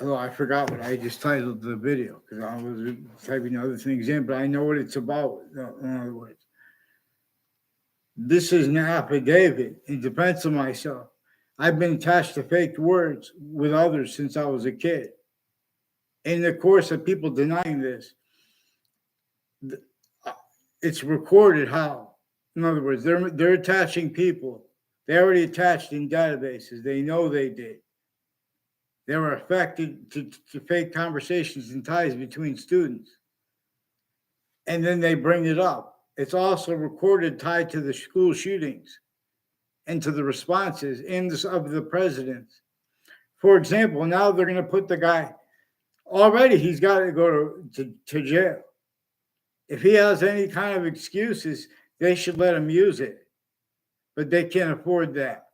Oh, I forgot what I just titled the video because I was typing other things in, but I know what it's about. In other words, this is an affidavit in defense of myself. I've been attached to fake words with others since I was a kid. In the course of people denying this, uh, it's recorded how. In other words, they're attaching people. They already attached in databases. They know they did. They were affected to fake conversations and ties between students. And then they bring it up. It's also recorded tied to the school shootings and to the responses of the presidents. For example, now they're going to put the guy, already he's got to go to jail. If he has any kind of excuses, they should let him use it. But they can't afford that.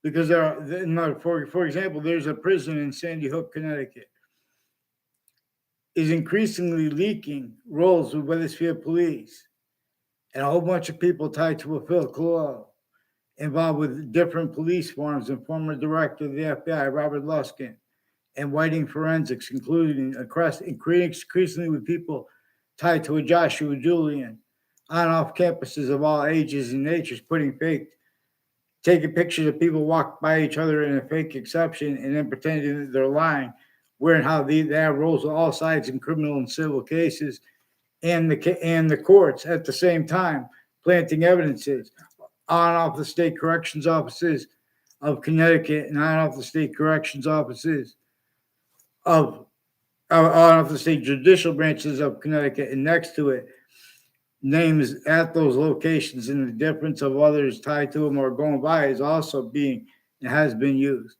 Because for example, there's a prison in Sandy Hook, Connecticut, is increasingly leaking roles with Wethersfield police and a whole bunch of people tied to a Phil Collo, involved with different police forms and former director of the FBI, Robert Luskin, and whiting forensics, including increasingly with people tied to a Joshua Julian, on off campuses of all ages and natures, taking pictures of people walk by each other in a fake exception and then pretending that they're lying, wherein how they have roles on all sides in criminal and civil cases, and the courts at the same time planting evidences on off the state corrections offices of Connecticut and on off the state corrections offices on off the state judicial branches of Connecticut, and next to it names at those locations, and the difference of others tied to them or going by is also being and has been used.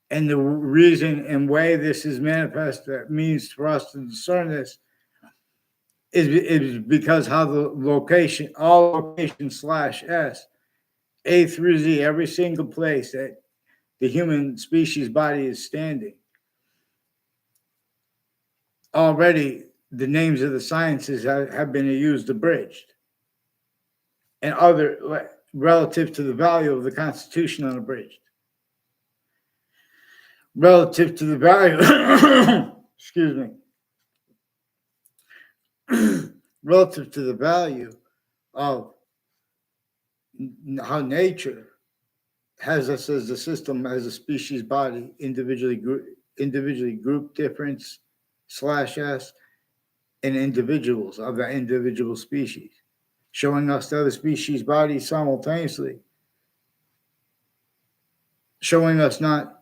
And the reason and way this is manifest that means for us to discern this is because how the location, all locations /S, A through Z, every single place that the human species body is standing. Already the names of the sciences have been used abridged, and other relative to the value of the Constitution unabridged. Relative to the value, excuse me, relative to the value of how nature has us as a system, as a species body, individually group difference /S, and individuals of the individual species, showing us the other species bodies simultaneously, showing us not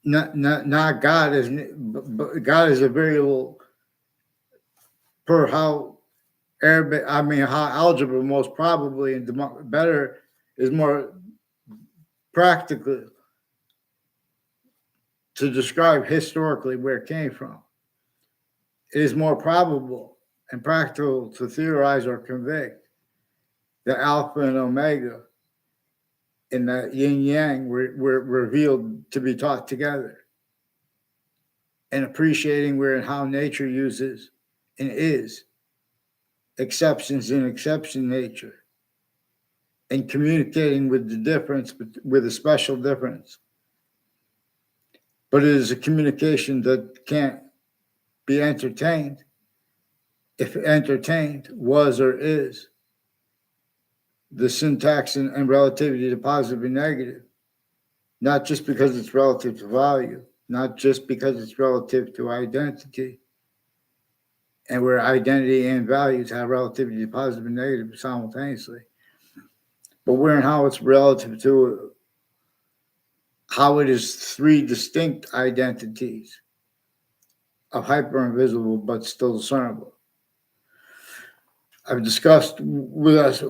God as God is a variable per how Arabic, how algebra most probably and better is more practical to describe historically where it came from. It is more probable and practical to theorize or convict that Alpha and Omega and that yin yang were revealed to be taught together, and appreciating where and how nature uses and is exceptions in exception nature, and communicating with the difference, with a special difference. But it is a communication that can't be entertained if entertained was or is the syntax and relativity to positive and negative, not just because it's relative to value, not just because it's relative to identity, and where identity and values have relativity to positive and negative simultaneously, but where and how it's relative to how it is three distinct identities of hyper-invisible but still discernible. I've discussed with us as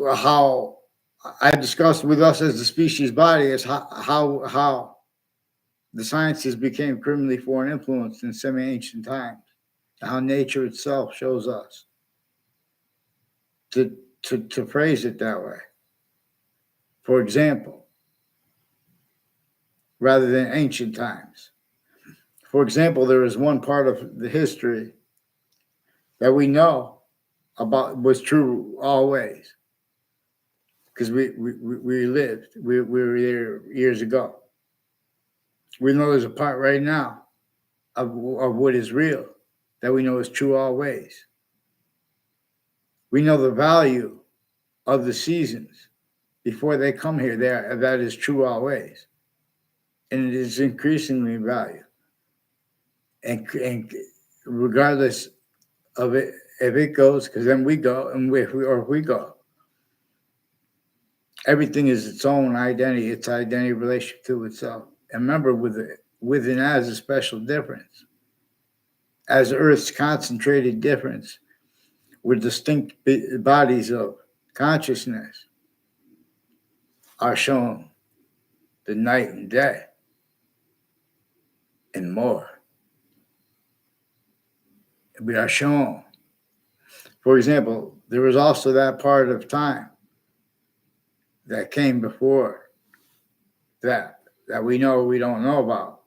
the species body as how the sciences became criminally foreign influenced in semi-ancient times, how nature itself shows us to phrase it that way. For example, rather than ancient times. For example, there is one part of the history that we know about was true always, because we lived, we were there years ago. We know there's a part right now of what is real that we know is true always. We know the value of the seasons before they come here. That is true always. And it is increasingly valued. And regardless of it, if it goes, because then we go, and if we go. Everything is its own identity, its identity relationship to itself. And remember, with and as a special difference. As Earth's concentrated difference, with distinct bodies of consciousness are shown the night and day and more. We are shown. For example, there was also that part of time that came before that we know we don't know about,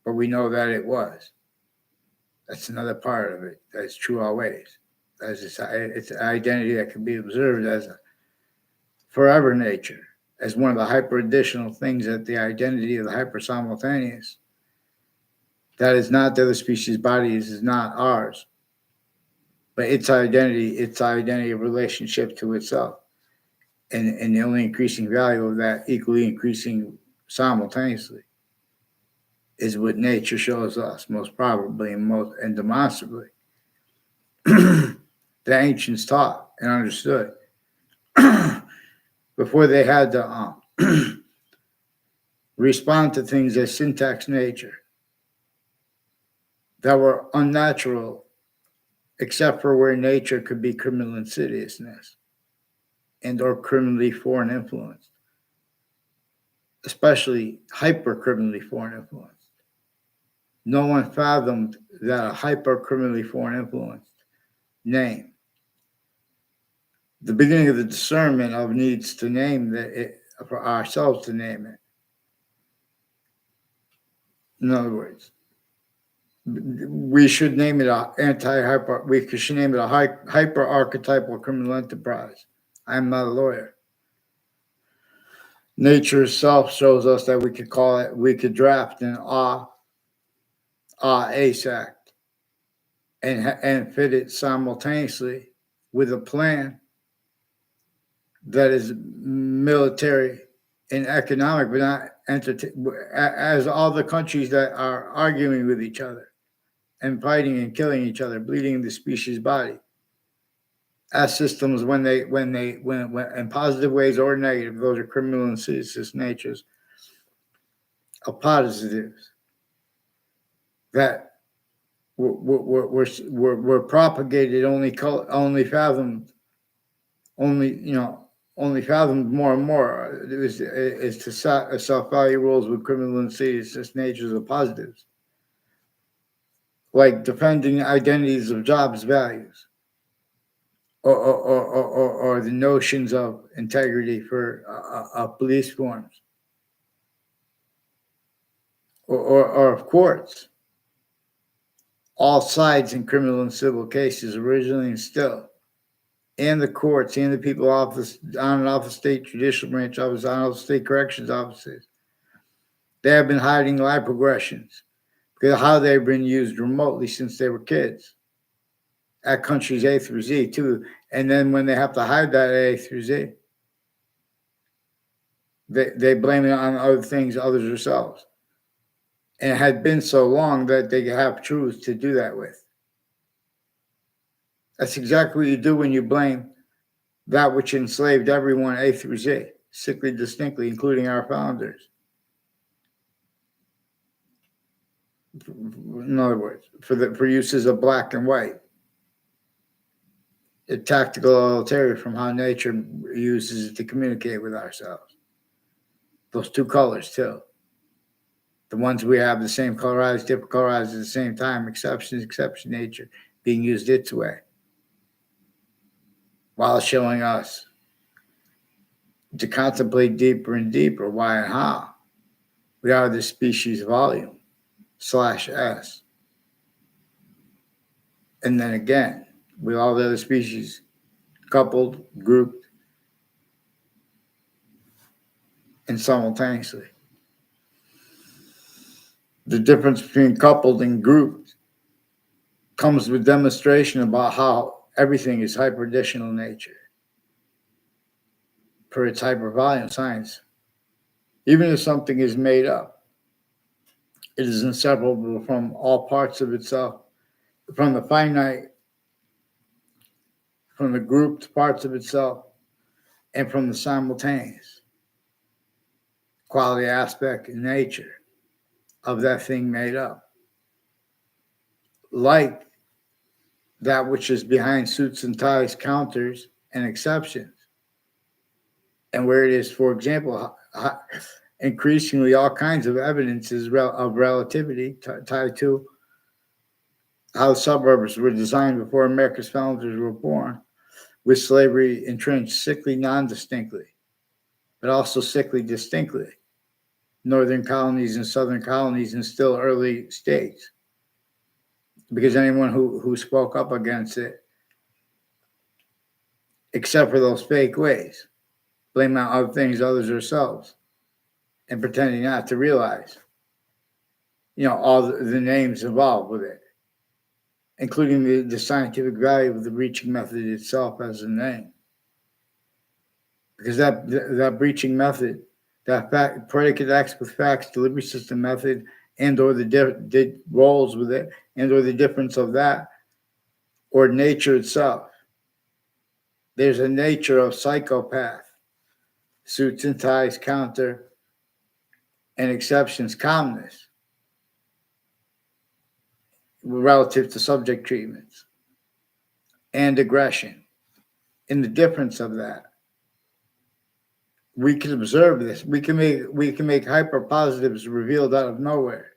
but we know that it was. That's another part of it that's true always. It's an identity that can be observed as a forever nature, as one of the hyper additional things that the identity of the hyper simultaneous. That is not the other species' bodies, is not ours, but its identity of relationship to itself. And the only increasing value of that, equally increasing simultaneously, is what nature shows us most probably and demonstrably. The ancients taught and understood before they had to respond to things as syntax nature that were unnatural, except for where nature could be criminal insidiousness and or criminally foreign influenced, especially hyper criminally foreign influenced. No one fathomed that a hyper criminally foreign influenced name. The beginning of the discernment of needs to name it for ourselves to name it. In other words, we should name it we should name it a hyper archetypal criminal enterprise. I'm not a lawyer. Nature itself shows us that we could draft an ACE Act and fit it simultaneously with a plan that is military and economic, but not as all the countries that are arguing with each other and fighting and killing each other, bleeding the species body. As systems, when in positive ways or negative, those are criminal and insidious natures of positives that were propagated, only fathomed more and more. Is to self-value rules with criminal and insidious natures of positives, like defending identities of jobs values, or the notions of integrity for police forms, or of courts. All sides in criminal and civil cases, originally and still, and the courts and the people on and off the state judicial branch office, on all the state corrections offices, they have been hiding life progressions because of how they've been used remotely since they were kids at countries A through Z too. And then when they have to hide that A through Z, they blame it on other things, others themselves. And it had been so long that they have truth to do that with. That's exactly what you do when you blame that which enslaved everyone A through Z, sickly distinctly, including our founders. In other words, for uses of black and white. A tactical alterity from how nature uses it to communicate with ourselves. Those two colors, too. The ones we have the same colorized, different colorized at the same time, exception nature being used its way, while showing us to contemplate deeper and deeper why and how we are the species volume /S. And then again, with all the other species coupled, grouped, and simultaneously. The difference between coupled and grouped comes with demonstration about how everything is hyperaditional nature per its hypervolume science. Even if something is made up, it is inseparable from all parts of itself, from the finite, from the grouped parts of itself, and from the simultaneous quality, aspect, and nature of that thing made up. Like that which is behind suits and ties, counters, and exceptions. And where it is, for example, increasingly all kinds of evidences of relativity tied to how suburbs were designed before America's founders were born, with slavery entrenched sickly non-distinctly, but also sickly distinctly. Northern colonies and southern colonies in still early states, because anyone who spoke up against it, except for those fake ways, blame out other things, others, ourselves, and pretending not to realize, all the names involved with it, including the scientific value of the breaching method itself as a name. Because that breaching method, that predicate acts with facts, delivery system method, and or the roles with it, and or the difference of that, or nature itself. There's a nature of psychopath, suits and ties, counter, and exceptions, calmness, relative to subject treatments, and aggression. In the difference of that, we can observe this. We can make hyper positives revealed out of nowhere.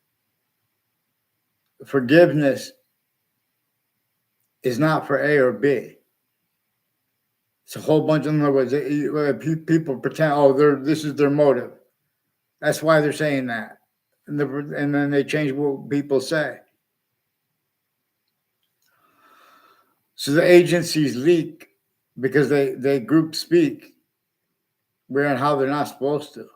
Forgiveness is not for A or B. It's a whole bunch of, in other words, people pretend, this is their motive. That's why they're saying that. And then they change what people say. So the agencies leak because they group speak where and how they're not supposed to.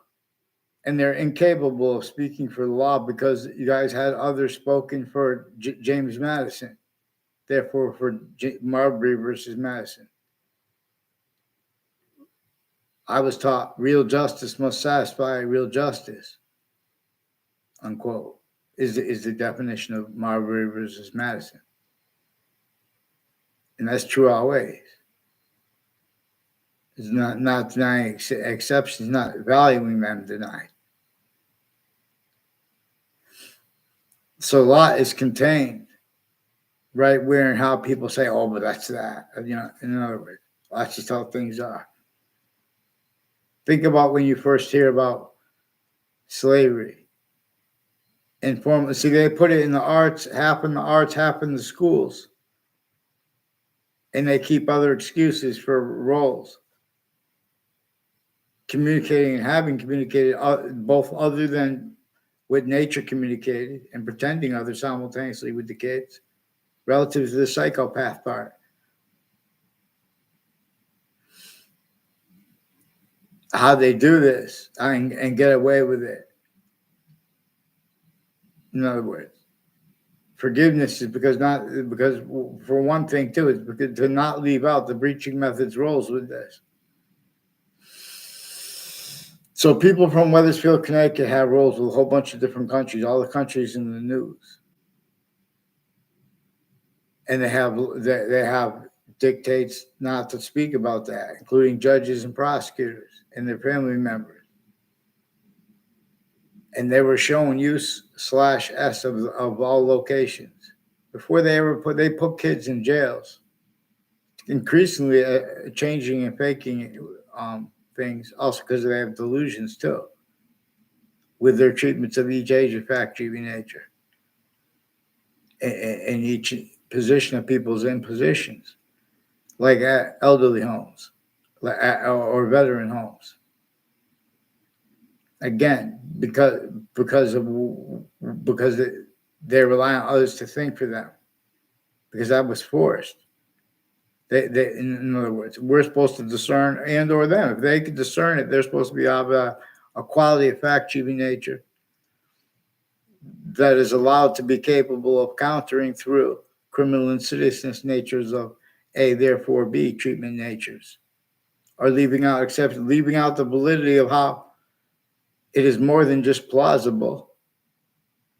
And they're incapable of speaking for the law because you guys had others spoken for James Madison, therefore for Marbury versus Madison. I was taught real justice must satisfy real justice, unquote, is the definition of Marbury versus Madison. And that's true always. It's not denying exceptions, not valuing them denied. So a lot is contained right where and how people say, oh, but that's that. In other words, that's just how things are. Think about when you first hear about slavery. See, they put it in the arts, half in the arts, half in the schools. And they keep other excuses for roles. Communicating and having communicated both other than what nature communicated and pretending other simultaneously with the kids relative to the psychopath part. How they do this and get away with it. In other words, forgiveness is because for one thing too, it's because to not leave out the breaching methods roles with this. So people from Wethersfield, Connecticut have roles with a whole bunch of different countries, all the countries in the news. And they have dictates not to speak about that, including judges and prosecutors and their family members. And they were shown use/S of all locations. Before they put kids in jails, increasingly changing and faking things, also because they have delusions too, with their treatments of each age of fact, treating nature, and each position of people's in positions, like at elderly homes, or veteran homes. Again, because they rely on others to think for them, because that was forced. In other words, we're supposed to discern, and or them. If they could discern it, they're supposed to be of a quality of fact-achieving nature that is allowed to be capable of countering through criminal insidiousness natures of A, therefore B, treatment natures, or leaving out exception, leaving out the validity of how it is more than just plausible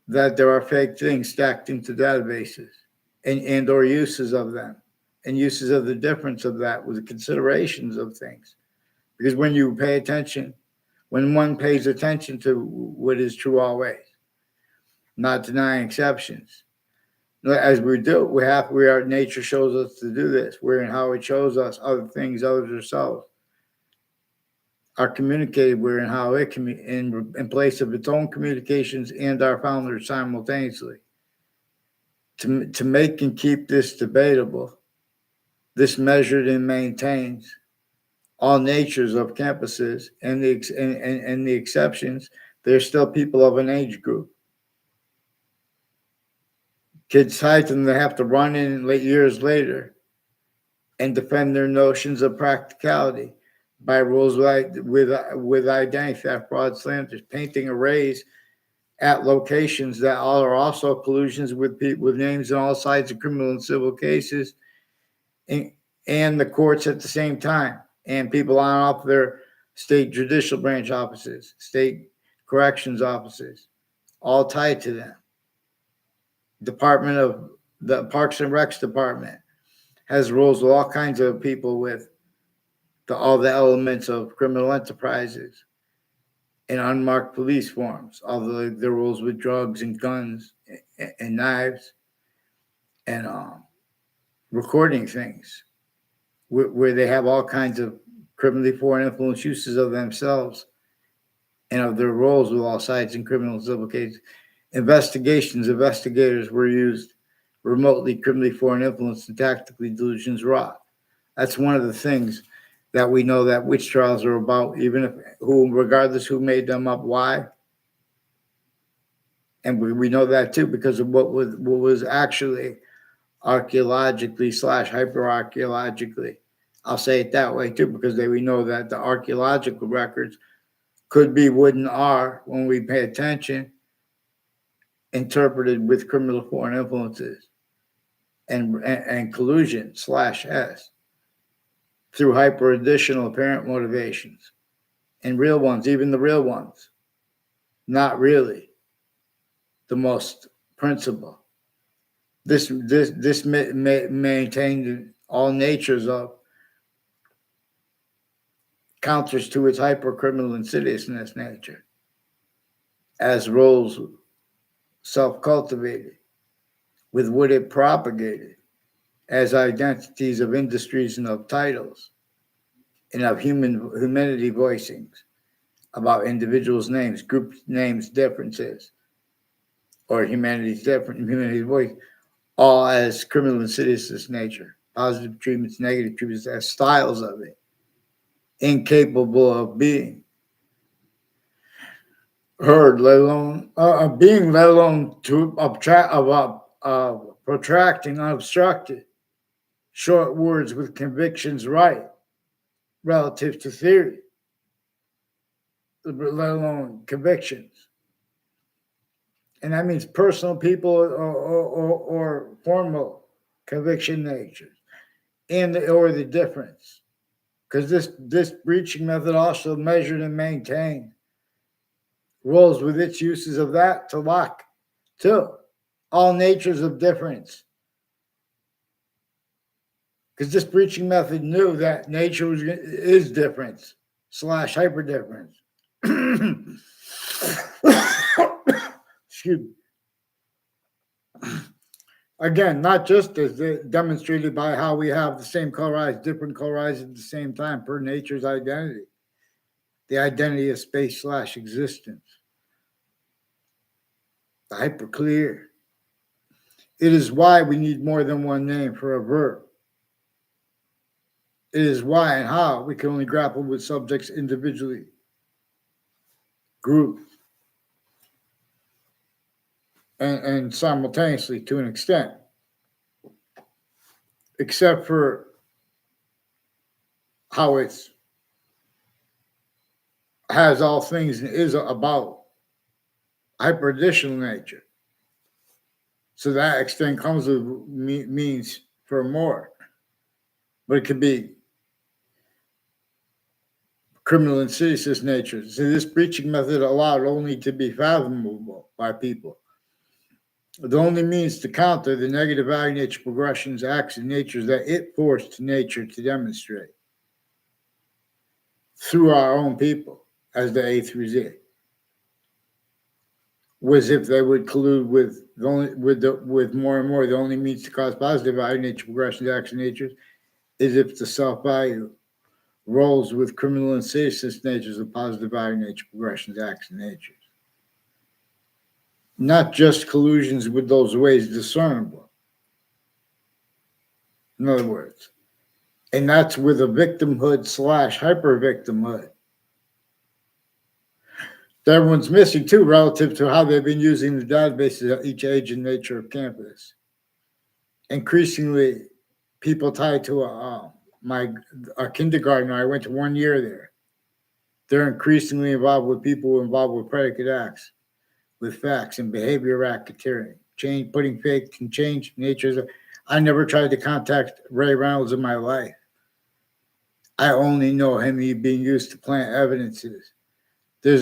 that there are fake things stacked into databases and or uses of them and uses of the difference of that with the considerations of things. Because when you pay attention, when one pays attention to what is true always, not denying exceptions, as we do, nature shows us to do this. We're in how it shows us other things, others ourselves are communicated. We're in how it can in place of its own communications and our founders simultaneously. To make and keep this debatable, this measured and maintains all natures of campuses and the exceptions. There's still people of an age group. Kids height them, they have to run in late years later and defend their notions of practicality by rules with identity theft, fraud, slanders, painting arrays at locations that all are also collusions with names on all sides of criminal and civil cases, and the courts at the same time, and people on off their state judicial branch offices, state corrections offices, all tied to them. Department of the Parks and Recs Department has rules with all kinds of people with all the elements of criminal enterprises and unmarked police forms, all the rules with drugs and guns and knives and recording things where they have all kinds of criminally foreign influence uses of themselves and of their roles with all sides in criminal and civil cases. Investigators were used remotely criminally foreign influence and tactically delusions wrought. That's one of the things that we know that witch trials are about, even if regardless who made them up, why. And we know that too because of what was actually archaeologically / hyperarchaeologically. I'll say it that way too, because we know that the archaeological records could be wouldn't are when we pay attention, interpreted with criminal foreign influences and collusion / S through hyper additional apparent motivations and real ones, even the real ones, not really the most principal. This maintained all natures of counters to its hyper criminal insidiousness nature as roles self-cultivated with what it propagated as identities of industries and of titles and of humanity voicings about individuals' names, group names, differences, or humanity's voice, all as criminal insidiousness nature, positive treatments, negative treatments, as styles of it, incapable of being heard, let alone protracting unobstructed, short words with convictions right relative to theory, let alone convictions. And that means personal, people, or formal conviction natures, or the difference. Because this breaching method also measured and maintained roles with its uses of that to lock to all natures of difference. Because this breaching method knew that nature is difference / hyper difference. Excuse me. Again, not just as demonstrated by how we have the same colorized, different colorized at the same time per nature's identity, the identity of space / existence, the hyperclear. It is why we need more than one name for a verb. It is why and how we can only grapple with subjects individually, grouped, and simultaneously to an extent, except for how it's has all things and is about hyper-additional nature. So that extent comes with means for more. But it could be criminal insidious nature. So this breaching method allowed only to be fathomable by people. The only means to counter the negative value nature progressions, acts, and natures that it forced nature to demonstrate through our own people as the A through Z was if they would collude with more and more. The only means to cause positive value nature progressions, acts, and natures is if the self-value rolls with criminal insidious natures of positive value nature progressions, acts, and natures. Not just collusions with those ways discernible. In other words, and that's with a victimhood / hyper victimhood that everyone's missing too, relative to how they've been using the databases at each age and nature of campus. Increasingly, people tied to a kindergarten. I went to 1 year there. They're increasingly involved with people involved with predicate acts, with facts and behavior racketeering, putting fake and change natures. I never tried to contact Ray Reynolds in my life. I only know him being used to plant evidences. There are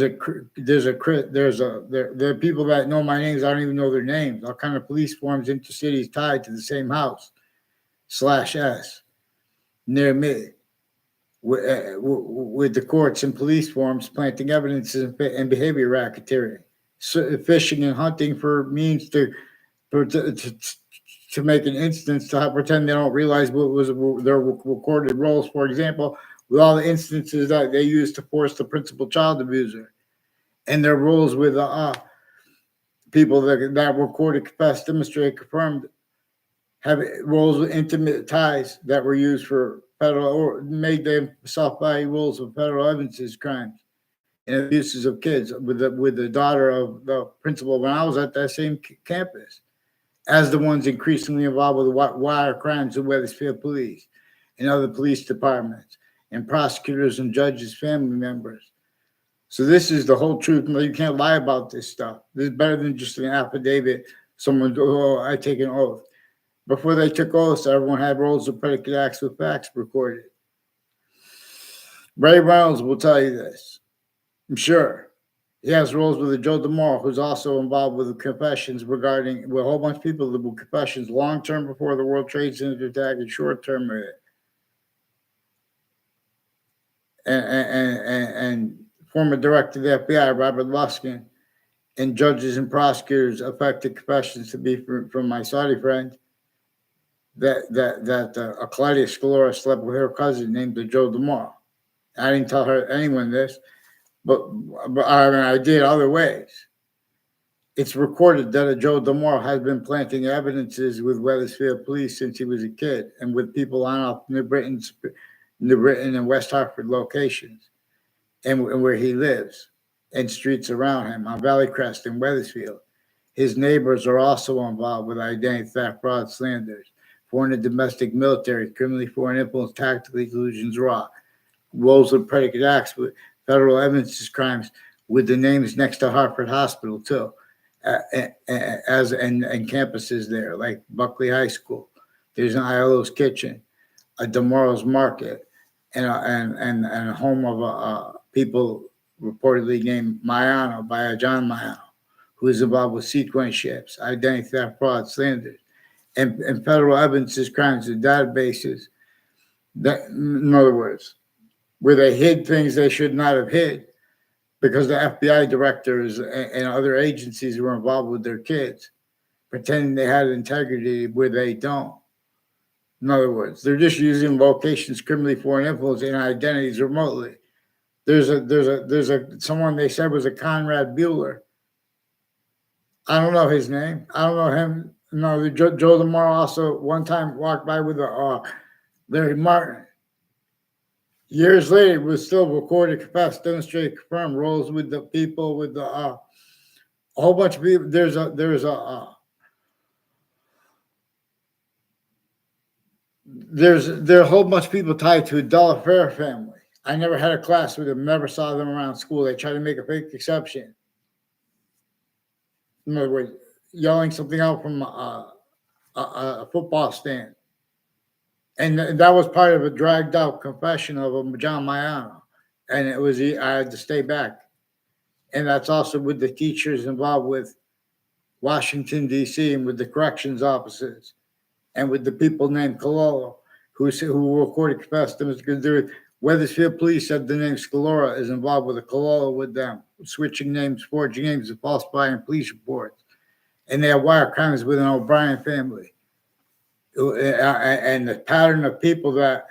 people that know my names. I don't even know their names. All kind of police forms, intercities tied to the same house /S near me, with the courts and police forms planting evidences and behavior racketeering, fishing and hunting for means to make an instance to pretend they don't realize what was their recorded roles. For example, with all the instances that they used to force the principal child abuser, and their roles with people that recorded, confessed, demonstrated, confirmed, have roles with intimate ties that were used for federal or made them self-value roles of federal evidences, crimes, and abuses of kids with the daughter of the principal when I was at that same campus, as the ones increasingly involved with wire crimes of Wethersfield Police and other police departments and prosecutors and judges' family members. So this is the whole truth. You can't lie about this stuff. This is better than just an affidavit. Someone, I take an oath. Before they took oaths, everyone had roles of predicate acts with facts recorded. Ray Reynolds will tell you this, I'm sure. He has roles with Joe DeMore, who's also involved with the confessions regarding a whole bunch of people that were confessions long-term before the World Trade Center attack and short-term with it. And former director of the FBI, Robert Luskin, and judges and prosecutors affected confessions to be from my Saudi friend that Claudia Scalora slept with her cousin named Joe DeMore. I didn't tell anyone this, but I did other ways. It's recorded that a Joe DeMore has been planting evidences with Wethersfield Police since he was a kid, and with people on off New Britain and West Hartford locations, and where he lives, and streets around him on Valley Crest and Wethersfield. His neighbors are also involved with identity theft, fraud, slanders, foreign and domestic military, criminally foreign influence, tactical collusions, roles of predicate acts with federal evidences crimes with the names next to Hartford Hospital too, and campuses there like Buckley High School. There's an ILO's Kitchen, a Demorro's Market, and a home of people reportedly named Mayano by a John Mayano, who is involved with sequence ships, identity theft, fraud, slanders, and federal evidences crimes and databases. That, in other words, where they hid things they should not have hid because the FBI directors and other agencies were involved with their kids, pretending they had integrity where they don't. In other words, they're just using locations, criminally foreign influence, and identities remotely. There's someone they said was a Conrad Bueller. I don't know his name. I don't know him. No, Joe DeMore also one time walked by with Larry Martin. Years later, was still recorded, confessed, demonstrated, confirmed roles with the people, with a whole bunch of people. There are a whole bunch of people tied to a Della Fair family. I never had a class with them, never saw them around school. They tried to make a fake exception. In other words, yelling something out from a football stand. And that was part of a dragged out confession of John Maiano. And it was, I had to stay back. And that's also with the teachers involved with Washington, D.C., and with the corrections officers, and with the people named Cololo, who recorded confessed them. Weathersfield Police said the name Scalora is involved with a Cololo with them, switching names, forging names, and falsifying police reports. And they have wire crimes with an O'Brien family. And the pattern of people that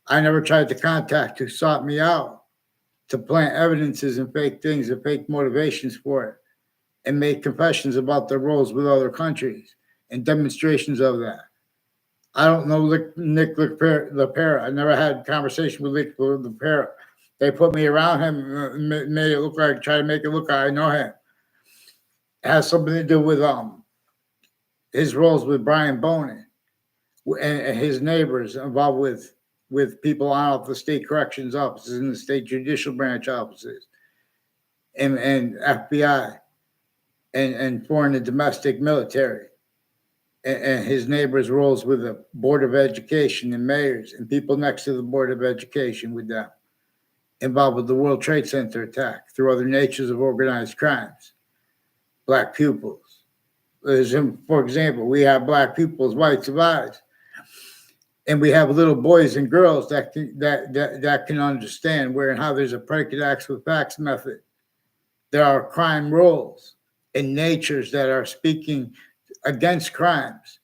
I never tried to contact who sought me out to plant evidences and fake things and fake motivations for it, and make confessions about their roles with other countries and demonstrations of that. I don't know Nick LaPera. I never had a conversation with Nick LaPera. They put me around him, made it look like, try to make it look like I know him. It has something to do with his roles with Brian Bonin and his neighbors involved with people on the state corrections offices and the state judicial branch offices and FBI and foreign and domestic military. And his neighbors' roles with the Board of Education and mayors and people next to the Board of Education with them, involved with the World Trade Center attack through other natures of organized crimes, black pupils. For example, we have black pupils, white survivors, and we have little boys and girls that can understand where and how there's a predicate acts with facts method. There are crime roles and natures that are speaking against crimes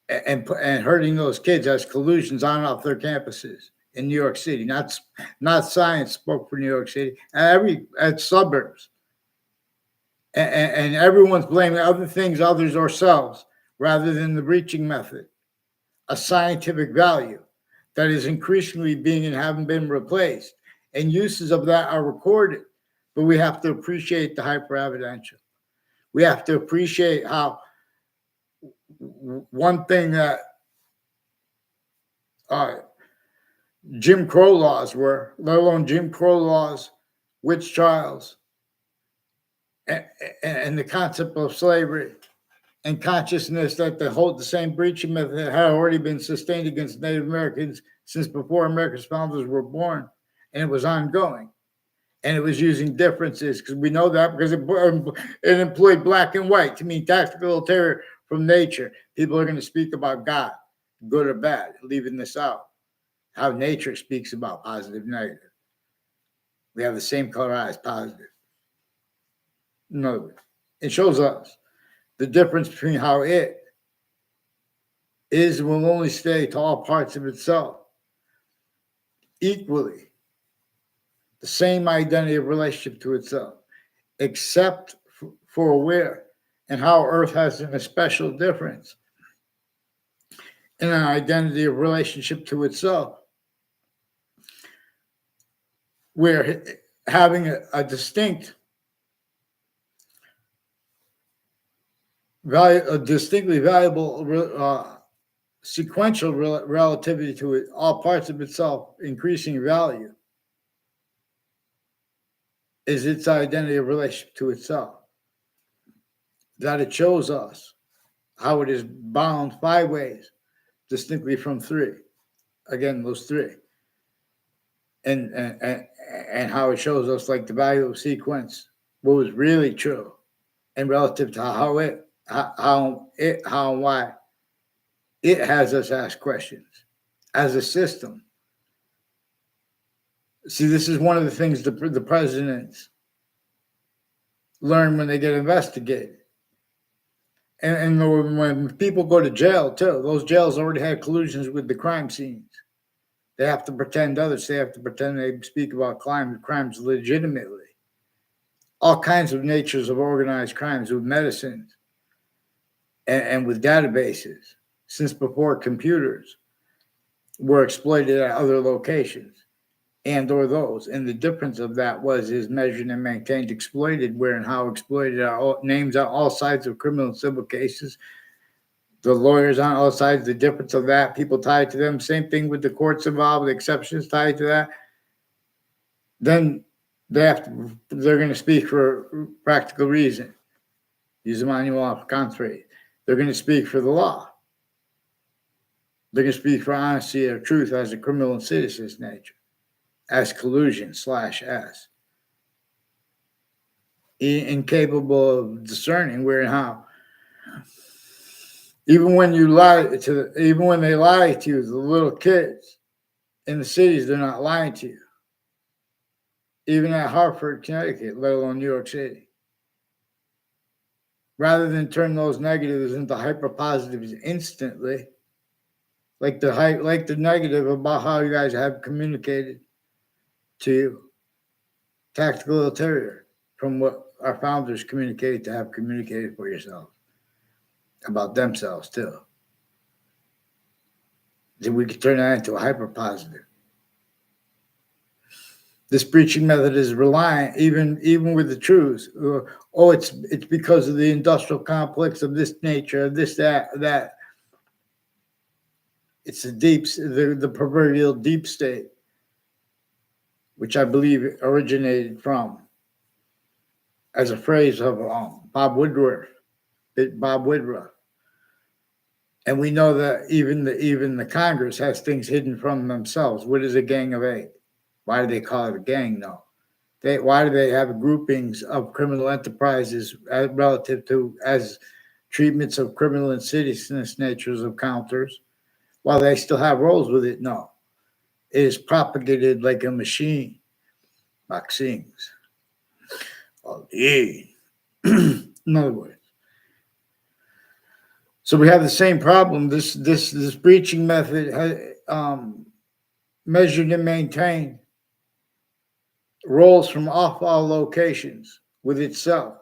and hurting those kids as collusions on and off their campuses in New York City. Not science spoke for New York City, at suburbs. And everyone's blaming other things, others, ourselves, rather than the breaching method, a scientific value that is increasingly being and haven't been replaced. And uses of that are recorded, but we have to appreciate the hyper-evidential. We have to appreciate how one thing that Jim Crow laws were, let alone Jim Crow laws, witch trials, and the concept of slavery and consciousness that the same breaching method had already been sustained against Native Americans since before America's founders were born, and it was ongoing. And it was using differences, because we know that because it employed black and white to mean tactical terror from nature. People are going to speak about God, good or bad, leaving this out. How nature speaks about positive, negative. We have the same color eyes, positive. In other words, it shows us the difference between how it is and will only stay to all parts of itself equally. The same identity of relationship to itself, except for where and how Earth has a special difference in an identity of relationship to itself, where having a distinct value, a distinctly valuable sequential relativity to it, all parts of itself increasing value, is its identity of relationship to itself. That it shows us how it is bound 5 ways, distinctly from 3. Again, those 3. And how it shows us like the value of sequence, what was really true, and relative to how and why it has us ask questions as a system. See, this is one of the things the presidents learn when they get investigated. And when people go to jail, too, those jails already had collusions with the crime scenes. They have to pretend others. They have to pretend they speak about crimes legitimately. All kinds of natures of organized crimes with medicines and with databases since before computers were exploited at other locations and or those. And the difference of that is measured and maintained, exploited, where and how exploited are names on all sides of criminal and civil cases. The lawyers on all sides, the difference of that, people tied to them. Same thing with the courts involved, the exceptions tied to that. Then they're going to speak for practical reason. use the manual of contrary. They're going to speak for the law. They're going to speak for honesty or truth as a criminal and citizen's nature, as collusion /s. Incapable of discerning where and how. Even when they lie to you, the little kids in the cities, they're not lying to you. Even at Hartford, Connecticut, let alone New York City. Rather than turn those negatives into hyper positives instantly, like the negative about how you guys have communicated to you, tactical ulterior, from what our founders communicated to have communicated for yourself about themselves too. Then we could turn that into a hyper positive. This preaching method is reliant, even with the truths. Oh, it's because of the industrial complex of this nature, this, that. It's the proverbial deep state, which I believe originated from, as a phrase of Bob Woodruff. And we know that even the Congress has things hidden from themselves. What is a gang of eight? Why do they call it a gang? No. Why do they have groupings of criminal enterprises relative to as treatments of criminal and citizen's natures of counters, while they still have roles with it? No. It is propagated like a machine. Vaccines. In other words. So we have the same problem. This breaching method has measured and maintained rolls from off all locations with itself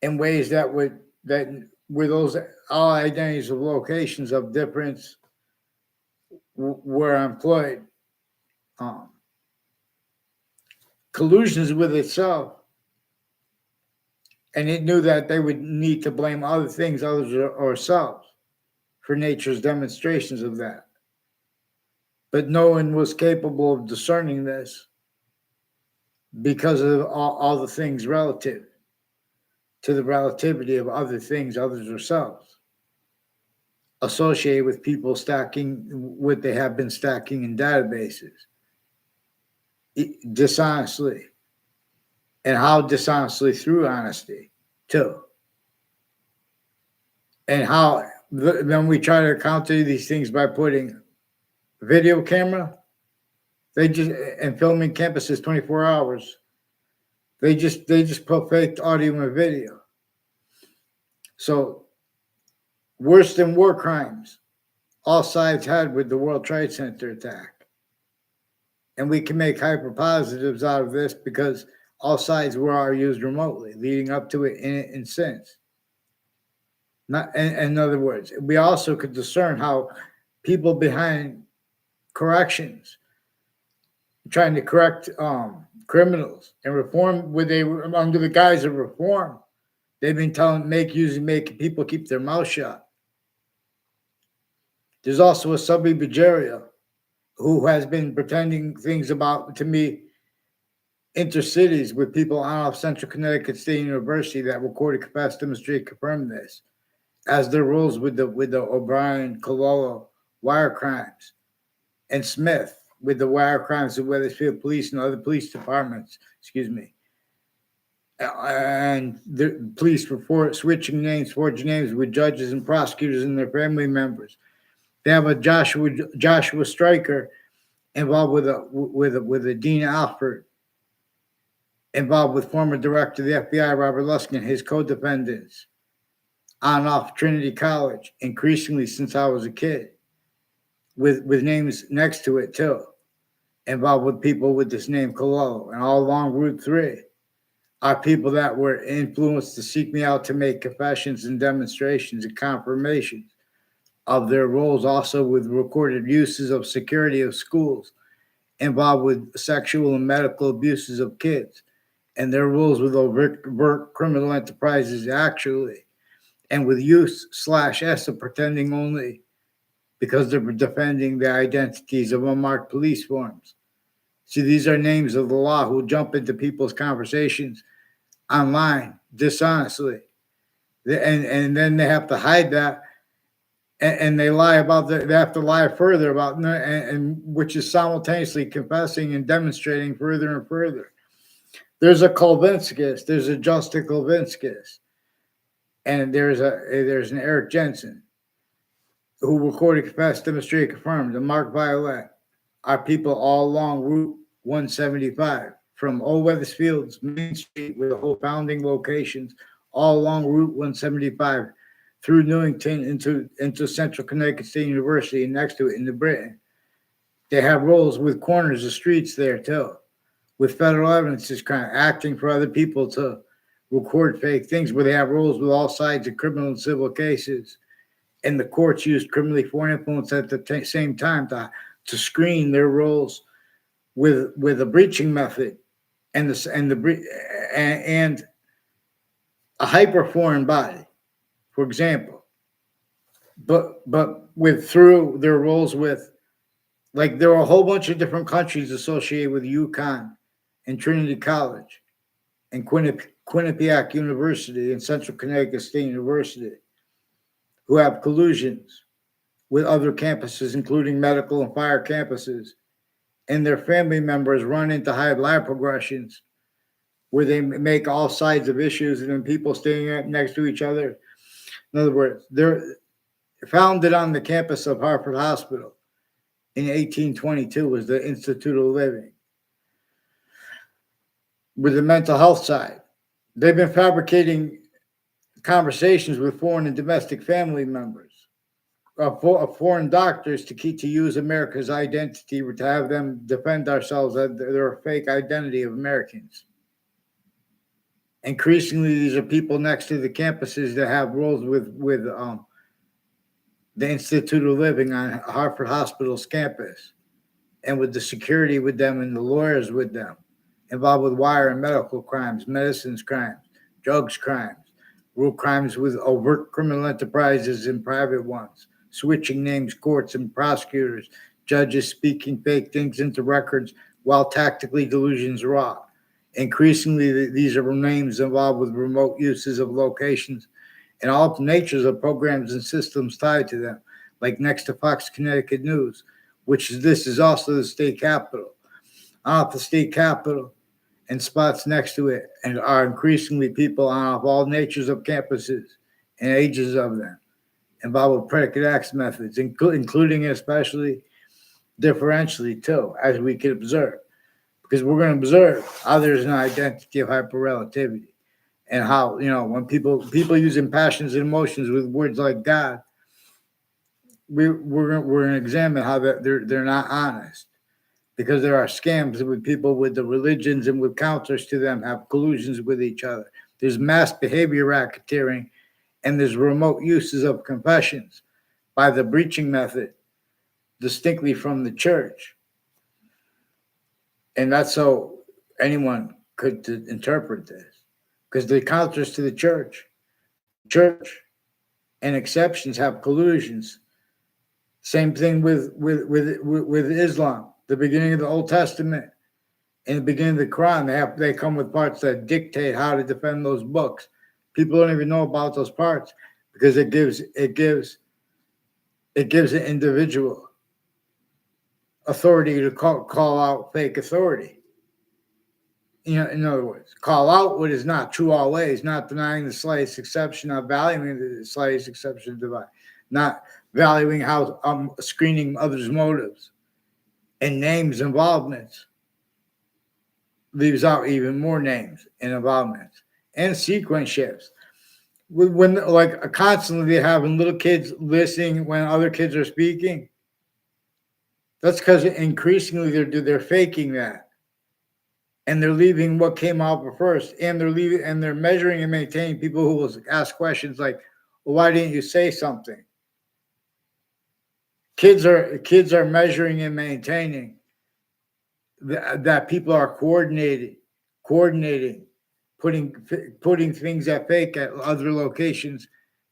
in ways that with those all identities of locations of difference were employed. Collusions with itself. And it knew that they would need to blame other things, others or selves, for nature's demonstrations of that. But no one was capable of discerning this because of all the things relative to the relativity of other things, others or selves, associated with people stacking what they have been stacking in databases dishonestly. And how dishonestly through honesty, too. And how then we try to counter these things by putting video camera, and filming campuses 24 hours. They just put fake audio and video. So worse than war crimes, all sides had with the World Trade Center attack. And we can make hyper positives out of this because all sides were used remotely, leading up to it and since. In other words, we also could discern how people behind corrections, trying to correct criminals and reform, when they were under the guise of reform, they've been making people keep their mouth shut. There's also a Subby Berger who has been pretending things about, to me, intercities with people on off Central Connecticut State University that recorded capacity demonstrate confirm this, as their rules with the O'Brien, Cololo wire crimes, and Smith with the wire crimes of Wethersfield Police and other police departments. And the police report switching names, forging names with judges and prosecutors and their family members. They have a Joshua Stryker involved with a Dean Alford, involved with former director of the FBI, Robert Luskin, his co-defendants, on and off Trinity College, increasingly since I was a kid, with names next to it too, involved with people with this name Cololo, and all along Route 3 are people that were influenced to seek me out to make confessions and demonstrations and confirmations of their roles, also with recorded uses of security of schools, involved with sexual and medical abuses of kids, and their roles with overt criminal enterprises actually, and with use/s of pretending only because they're defending the identities of unmarked police forms. See, these are names of the law who jump into people's conversations online dishonestly. And then they have to hide that, and they lie about they have to lie further about, and which is simultaneously confessing and demonstrating further and further. There's a Kolvinskis, there's a Justin Kolvinskis, and there's an Eric Jensen who recorded, confessed, demonstrated, confirmed, and Mark Violet are people all along Route 175 from Old Weathersfield's Main Street with the whole founding locations all along Route 175 through Newington into Central Connecticut State University and next to it into Britain. They have roles with corners of streets there too, with federal evidence is kind of acting for other people to record fake things, where they have roles with all sides of criminal and civil cases. And the courts used criminally foreign influence at the same time to screen their roles with a breaching method and a hyper foreign body, for example. But with through their roles with, like, there are a whole bunch of different countries associated with UConn and Trinity College and Quinnipiac University and Central Connecticut State University who have collusions with other campuses, including medical and fire campuses, and their family members run into high lab progressions where they make all sides of issues and then people staying next to each other. In other words, they're founded on the campus of Hartford Hospital in 1822 was the Institute of Living. With the mental health side, they've been fabricating conversations with foreign and domestic family members of foreign doctors to use America's identity, to have them defend ourselves that they're a fake identity of Americans. Increasingly, these are people next to the campuses that have roles with the Institute of Living on Hartford Hospital's campus, and with the security with them and the lawyers with them, involved with wire and medical crimes, medicines crimes, drugs crimes, real crimes with overt criminal enterprises and private ones, switching names, courts and prosecutors, judges speaking fake things into records while tactically delusions raw. Increasingly, these are names involved with remote uses of locations and all natures of programs and systems tied to them, like next to Fox Connecticut News, this is also the state capitol. Off the state capitol and spots next to it, and are increasingly people on all natures of campuses and ages of them, involved with predicate acts methods, including especially differentially too, as we can observe. Because we're going to observe how there's an identity of hyperrelativity, and how, when people use passions and emotions with words like God, we're going to examine how that they're not honest, because there are scams with people with the religions and with counters to them have collusions with each other. There's mass behavior racketeering, and there's remote uses of confessions by the breaching method, distinctly from the church. And that's so anyone could interpret this, because the counters to the church and exceptions have collusions. Same thing with Islam. The beginning of the Old Testament and the beginning of the Quran, they come with parts that dictate how to defend those books. People don't even know about those parts, because it gives an individual authority to call out fake authority. In other words, call out what is not true always, not denying the slightest exception, not valuing the slightest exception divine, not valuing how screening others' motives and names involvements leaves out even more names and involvements and sequence shifts. When like constantly having little kids listening when other kids are speaking, that's because increasingly they're faking that. And they're leaving what came out first, and they're measuring and maintaining people who will ask questions like, well, why didn't you say something? Kids are measuring and maintaining that people are coordinating, putting things at fake at other locations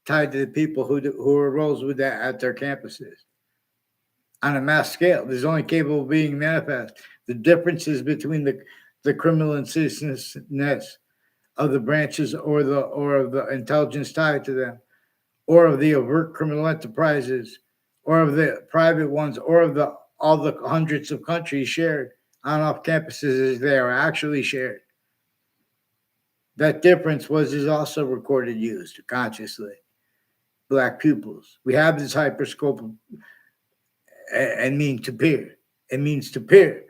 tied to the people who are roles with that at their campuses on a mass scale. There's only capable of being manifest. The differences between the criminal insidiousness of the branches or of the intelligence tied to them, or of the overt criminal enterprises, or of the private ones, or of the all the hundreds of countries shared on off campuses as they are actually shared. That difference is also recorded used consciously. Black pupils. We have this hyperscope and mean to peer. It means to peer.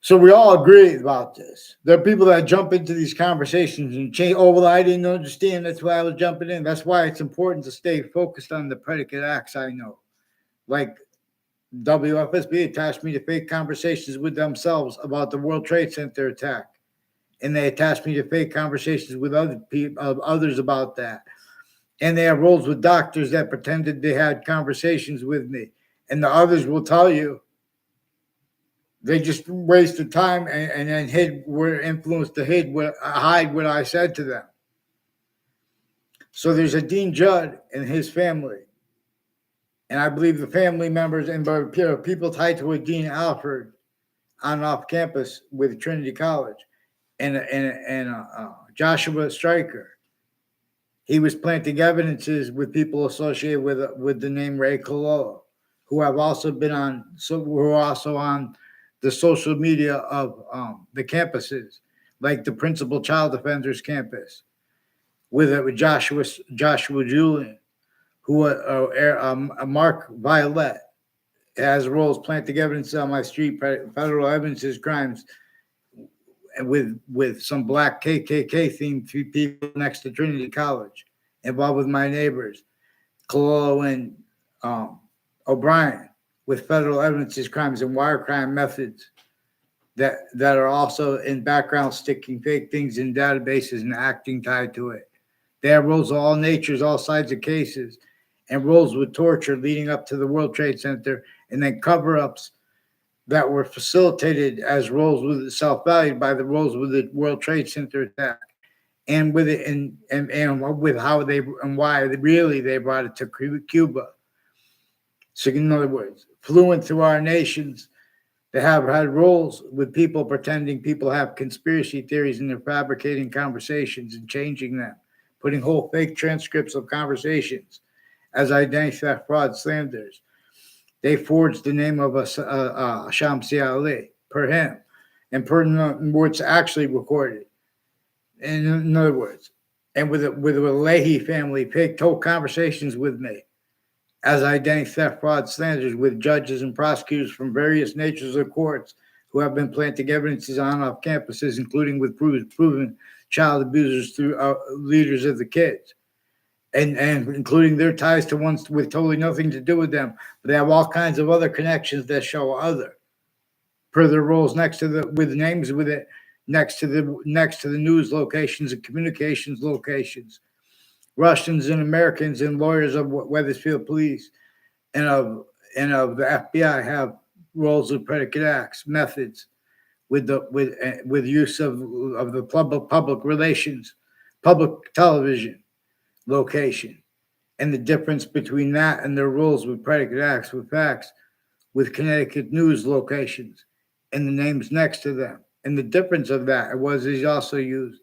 So we all agree about this. There are people that jump into these conversations and change. Oh, well, I didn't understand. That's why I was jumping in. That's why it's important to stay focused on the predicate acts I know. Like WFSB attached me to fake conversations with themselves about the World Trade Center attack. And they attached me to fake conversations with other people, others about that. And they have roles with doctors that pretended they had conversations with me. And the others will tell you they just wasted time and then were influenced to hide what I said to them. So there's a Dean Judd and his family. And I believe the family members and people tied to a Dean Alford on off campus with Trinity College and Joshua Stryker. He was planting evidences with people associated with the name Ray Cololo, who have also been on the social media of the campuses, like the Principal Child Defenders campus, with Joshua Julian, who Mark Violet has roles planting evidence on my street, federal evidences crimes, with some black KKK themed people next to Trinity College, involved with my neighbors, Cololo and O'Brien, with federal evidences crimes and wire crime methods that are also in background sticking fake things in databases and acting tied to it. They have roles of all natures, all sides of cases, and roles with torture leading up to the World Trade Center, and then cover-ups that were facilitated as roles with self-valued by the roles with the World Trade Center attack, and with it and with how they and why they brought it to Cuba. So in other words, fluent through our nations, they have had roles with people pretending people have conspiracy theories and they're fabricating conversations and changing them, putting whole fake transcripts of conversations as identity theft, fraud, slanders. They forged the name of Shamsi Ali per him and per what's actually recorded. In other words, and with the Leahy family, told conversations with me as identity theft, fraud, slanders with judges and prosecutors from various natures of courts who have been planting evidences on off campuses, including with proven child abusers through leaders of the kids. And including their ties to ones with totally nothing to do with them. But they have all kinds of other connections that show other per their roles next to with names with it, next to the news locations and communications locations. Russians and Americans and lawyers of Wethersfield Police and of the FBI have roles of predicate acts, methods with use of the public relations, public television location, and the difference between that and their roles with predicate acts with facts with Connecticut news locations and the names next to them. And the difference of that is also used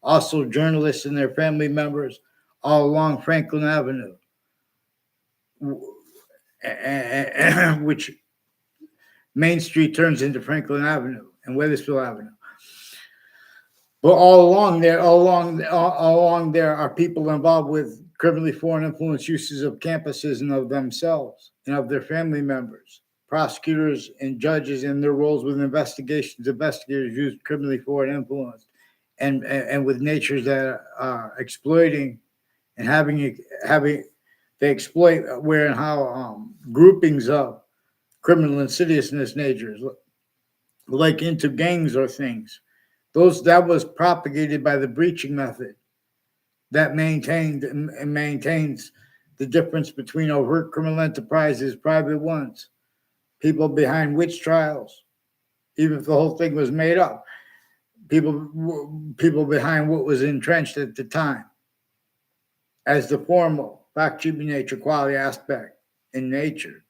also journalists and their family members all along Franklin Avenue, which Main Street turns into Franklin Avenue and Wethersfield Avenue. But all along there are people involved with criminally foreign influence uses of campuses and of themselves and of their family members. Prosecutors and judges in their roles with investigations, investigators use criminally foreign influence and with natures that are exploiting and they exploit where and how groupings of criminal insidiousness natures, like into gangs or things. That was propagated by the breaching method that maintains the difference between overt criminal enterprises, private ones, people behind witch trials, even if the whole thing was made up, people behind what was entrenched at the time as the formal fact-keeping nature, quality aspect in nature's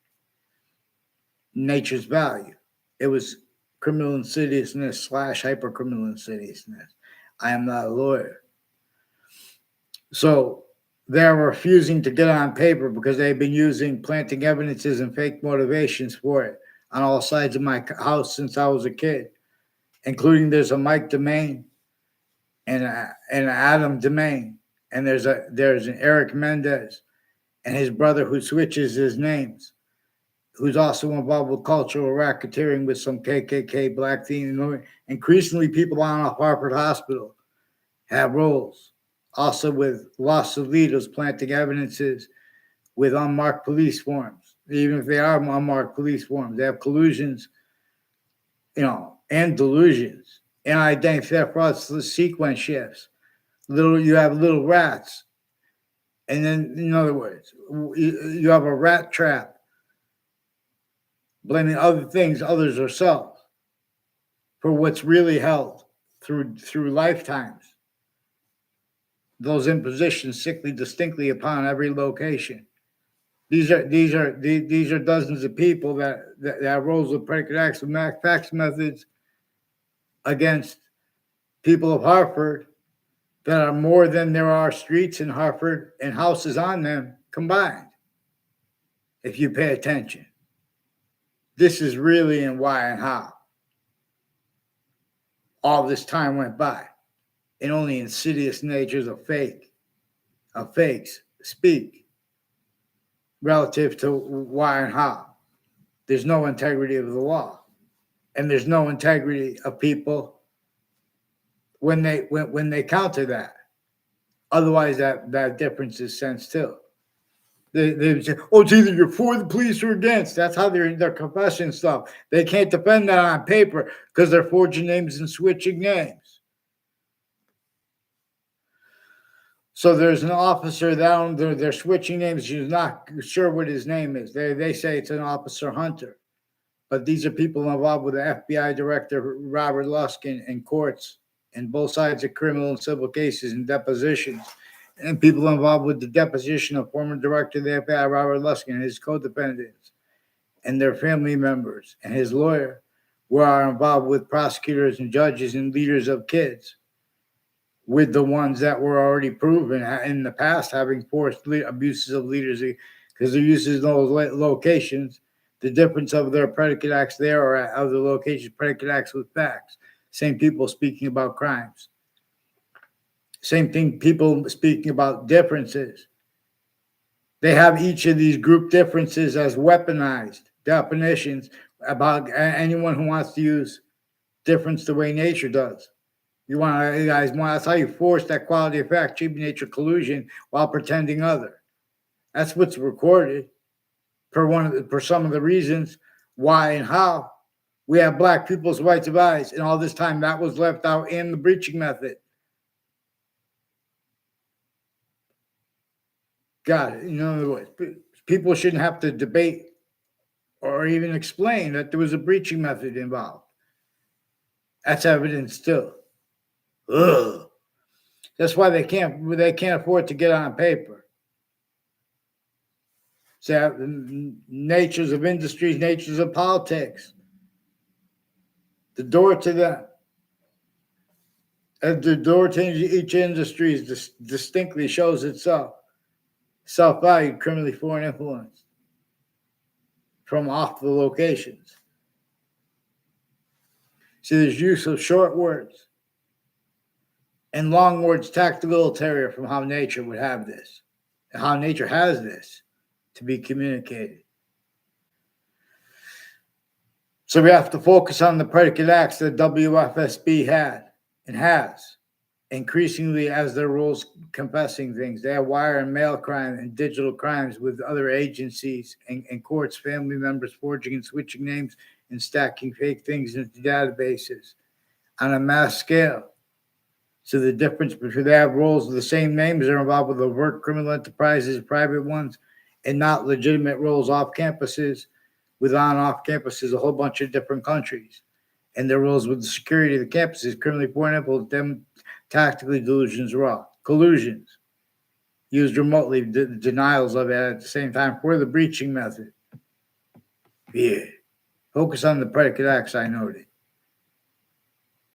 value. It was criminal insidiousness / hypercriminal insidiousness. I am not a lawyer. So they're refusing to get on paper because they've been planting evidences and fake motivations for it on all sides of my house since I was a kid, including there's a Mike Domain and an Adam Domain, and there's an Eric Mendez and his brother who switches his names, who's also involved with cultural racketeering with some KKK black theme. Increasingly, people on off Harvard Hospital have roles, also with loss of leaders planting evidences with unmarked police forms. Even if they are unmarked police forms, they have collusions, and delusions, and identity theft frauds, sequence shifts. You have little rats, and then, in other words, you have a rat trap, blaming other things, others, or self for what's really held through lifetimes. Those impositions sickly distinctly upon every location. These are dozens of people that have roles with predicate acts with fax methods against people of Hartford that are more than there are streets in Hartford and houses on them combined. If you pay attention, this is really in why and how all this time went by, and only insidious natures of fakes speak relative to why and how. There's no integrity of the law, and there's no integrity of people when they counter that. Otherwise, that difference is sensed too. They say, "Oh, it's either you're for the police or against." That's how their confession stuff. They can't defend that on paper because they're forging names and switching names. So there's an officer down there. They're switching names. She's not sure what his name is. They say it's an Officer Hunter, but these are people involved with the FBI Director Robert Luskin in courts and both sides of criminal and civil cases and depositions, and people involved with the deposition of former Director of the FBI Robert Luskin and his co-defendants and their family members and his lawyer, who are involved with prosecutors and judges and leaders of kids, with the ones that were already proven in the past having forced abuses of leaders because they're using those locations. The difference of their predicate acts there or at other locations, predicate acts with facts. Same people speaking about crimes. Same thing, people speaking about differences. They have each of these group differences as weaponized definitions about anyone who wants to use difference the way nature does. That's how you force that quality of fact, cheap nature collusion while pretending other. That's what's recorded for some of the reasons why and how we have black people's rights of eyes, and all this time that was left out in the breaching method. Got it. In other words, people shouldn't have to debate or even explain that there was a breaching method involved. That's evidence too. Ugh. That's why they can't afford to get on paper. So natures of industries, natures of politics. The door to each industry distinctly shows itself. Self-valued, criminally foreign influence from off the locations. See, there's use of short words and long words, tactical terrier from how nature would have this, and how nature has this to be communicated. So we have to focus on the predicate acts that WFSB had and has. Increasingly, as their roles confessing things, they have wire and mail crime and digital crimes with other agencies and courts, family members forging and switching names and stacking fake things into databases on a mass scale. So the difference between they have roles of the same names are involved with overt criminal enterprises, private ones, and not legitimate roles off campuses, with on-off campuses, a whole bunch of different countries. And their roles with the security of the campuses, criminally foreign influence, them tactically delusions raw, collusions used remotely, denials of it at the same time for the breaching method. Yeah. Focus on the predicate acts I noted.